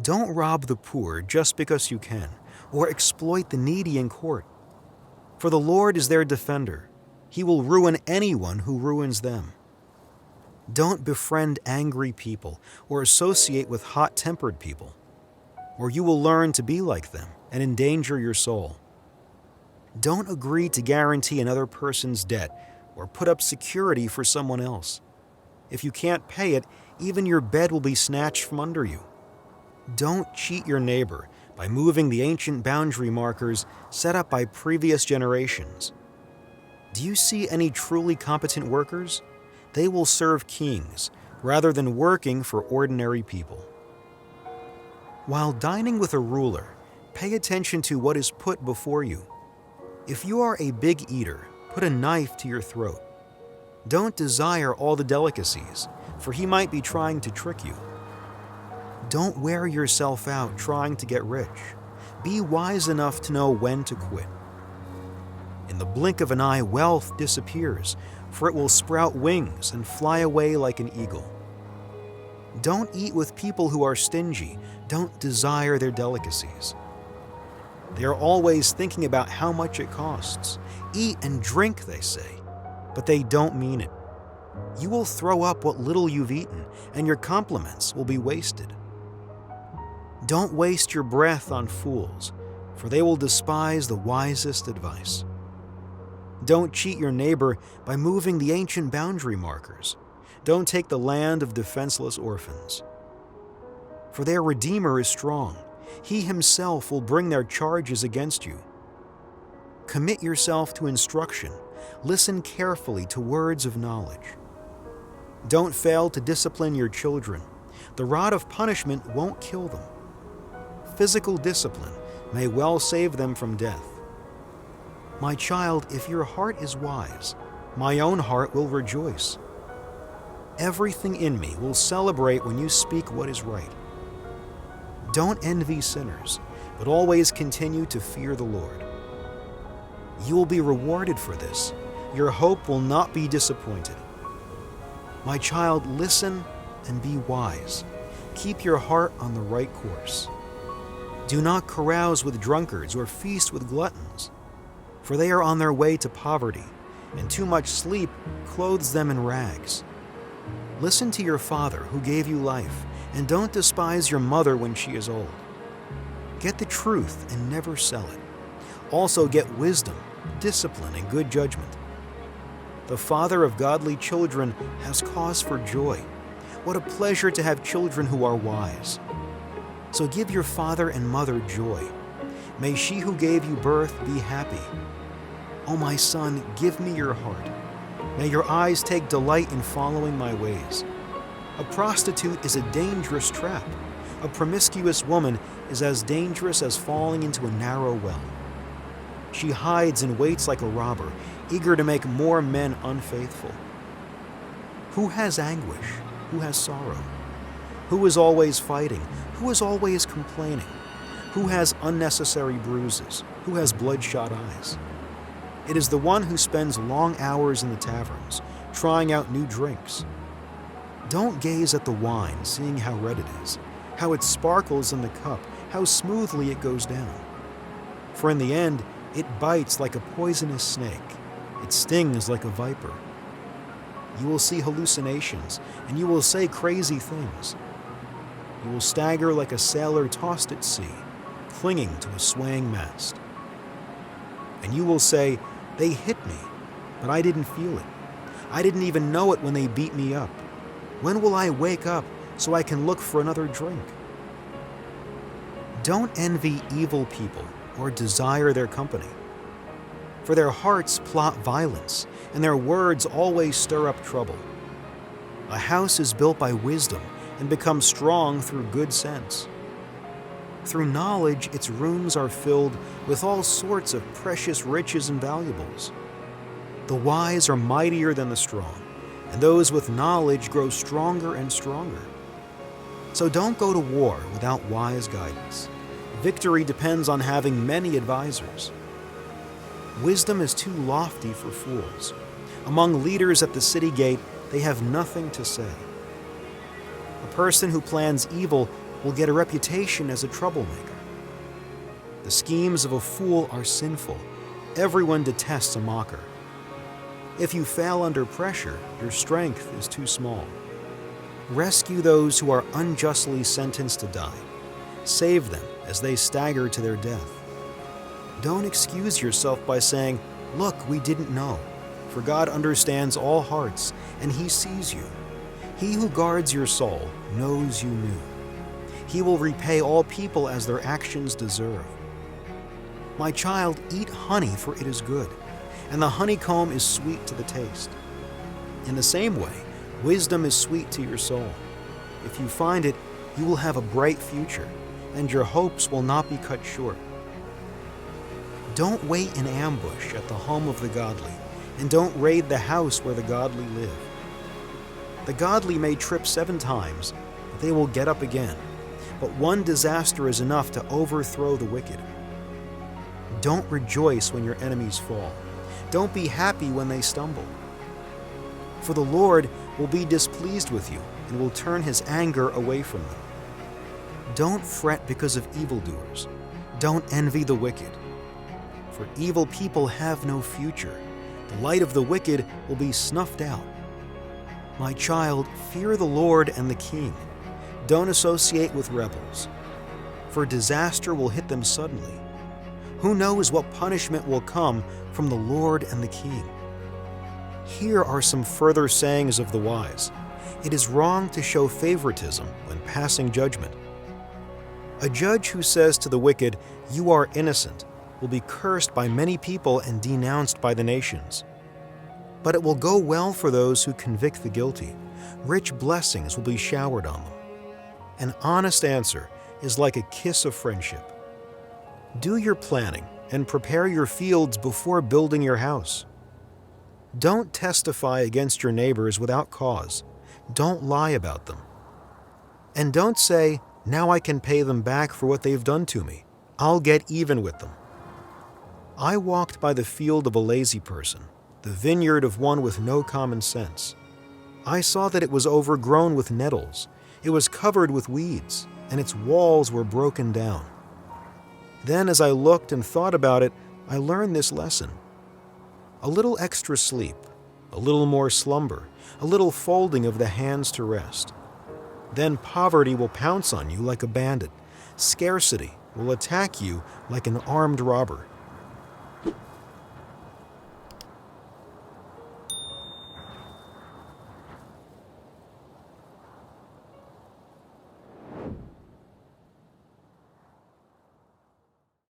Don't rob the poor just because you can, or exploit the needy in court. For the Lord is their defender. He will ruin anyone who ruins them. Don't befriend angry people or associate with hot-tempered people, or you will learn to be like them and endanger your soul. Don't agree to guarantee another person's debt or put up security for someone else. If you can't pay it, even your bed will be snatched from under you. Don't cheat your neighbor by moving the ancient boundary markers set up by previous generations. Do you see any truly competent workers? They will serve kings rather than working for ordinary people. While dining with a ruler, pay attention to what is put before you. If you are a big eater, put a knife to your throat. Don't desire all the delicacies, for he might be trying to trick you. Don't wear yourself out trying to get rich. Be wise enough to know when to quit. In the blink of an eye, wealth disappears, for it will sprout wings and fly away like an eagle. Don't eat with people who are stingy. Don't desire their delicacies. They are always thinking about how much it costs. Eat and drink, they say, but they don't mean it. You will throw up what little you've eaten, and your compliments will be wasted. Don't waste your breath on fools, for they will despise the wisest advice. Don't cheat your neighbor by moving the ancient boundary markers. Don't take the land of defenseless orphans. For their Redeemer is strong. He himself will bring their charges against you. Commit yourself to instruction. Listen carefully to words of knowledge. Don't fail to discipline your children. The rod of punishment won't kill them. Physical discipline may well save them from death. My child, if your heart is wise, my own heart will rejoice. Everything in me will celebrate when you speak what is right. Don't envy sinners, but always continue to fear the Lord. You will be rewarded for this. Your hope will not be disappointed. My child, listen and be wise. Keep your heart on the right course. Do not carouse with drunkards or feast with gluttons, for they are on their way to poverty, and too much sleep clothes them in rags. Listen to your father who gave you life, and don't despise your mother when she is old. Get the truth and never sell it. Also get wisdom, discipline, and good judgment. The father of godly children has cause for joy. What a pleasure to have children who are wise. So give your father and mother joy. May she who gave you birth be happy. O my son, give me your heart. May your eyes take delight in following my ways. A prostitute is a dangerous trap. A promiscuous woman is as dangerous as falling into a narrow well. She hides and waits like a robber, eager to make more men unfaithful. Who has anguish? Who has sorrow? Who is always fighting? Who is always complaining? Who has unnecessary bruises? Who has bloodshot eyes? It is the one who spends long hours in the taverns, trying out new drinks. Don't gaze at the wine, seeing how red it is, how it sparkles in the cup, how smoothly it goes down. For in the end, it bites like a poisonous snake. It stings like a viper. You will see hallucinations, and you will say crazy things. You will stagger like a sailor tossed at sea, clinging to a swaying mast. And you will say, "They hit me, but I didn't feel it. I didn't even know it when they beat me up. When will I wake up so I can look for another drink?" Don't envy evil people or desire their company. For their hearts plot violence, and their words always stir up trouble. A house is built by wisdom and becomes strong through good sense. Through knowledge, its rooms are filled with all sorts of precious riches and valuables. The wise are mightier than the strong, and those with knowledge grow stronger and stronger. So don't go to war without wise guidance. Victory depends on having many advisors. Wisdom is too lofty for fools. Among leaders at the city gate, they have nothing to say. A person who plans evil will get a reputation as a troublemaker. The schemes of a fool are sinful. Everyone detests a mocker. If you fail under pressure, your strength is too small. Rescue those who are unjustly sentenced to die. Save them as they stagger to their death. Don't excuse yourself by saying, "Look, we didn't know," for God understands all hearts, and He sees you. He who guards your soul knows you knew. He will repay all people as their actions deserve. My child, eat honey, for it is good, and the honeycomb is sweet to the taste. In the same way, wisdom is sweet to your soul. If you find it, you will have a bright future, and your hopes will not be cut short. Don't wait in ambush at the home of the godly, and don't raid the house where the godly live. The godly may trip 7 times, but they will get up again. But one disaster is enough to overthrow the wicked. Don't rejoice when your enemies fall. Don't be happy when they stumble. For the Lord will be displeased with you and will turn His anger away from them. Don't fret because of evildoers. Don't envy the wicked. For evil people have no future. The light of the wicked will be snuffed out. My child, fear the Lord and the King. Don't associate with rebels, for disaster will hit them suddenly. Who knows what punishment will come from the Lord and the King? Here are some further sayings of the wise. It is wrong to show favoritism when passing judgment. A judge who says to the wicked, "You are innocent," will be cursed by many people and denounced by the nations. But it will go well for those who convict the guilty. Rich blessings will be showered on them. An honest answer is like a kiss of friendship. Do your planning and prepare your fields before building your house. Don't testify against your neighbors without cause. Don't lie about them. And don't say, "Now I can pay them back for what they've done to me. I'll get even with them." I walked by the field of a lazy person, the vineyard of one with no common sense. I saw that it was overgrown with nettles. It was covered with weeds, and its walls were broken down. Then, as I looked and thought about it, I learned this lesson. A little extra sleep, a little more slumber, a little folding of the hands to rest. Then poverty will pounce on you like a bandit. Scarcity will attack you like an armed robber.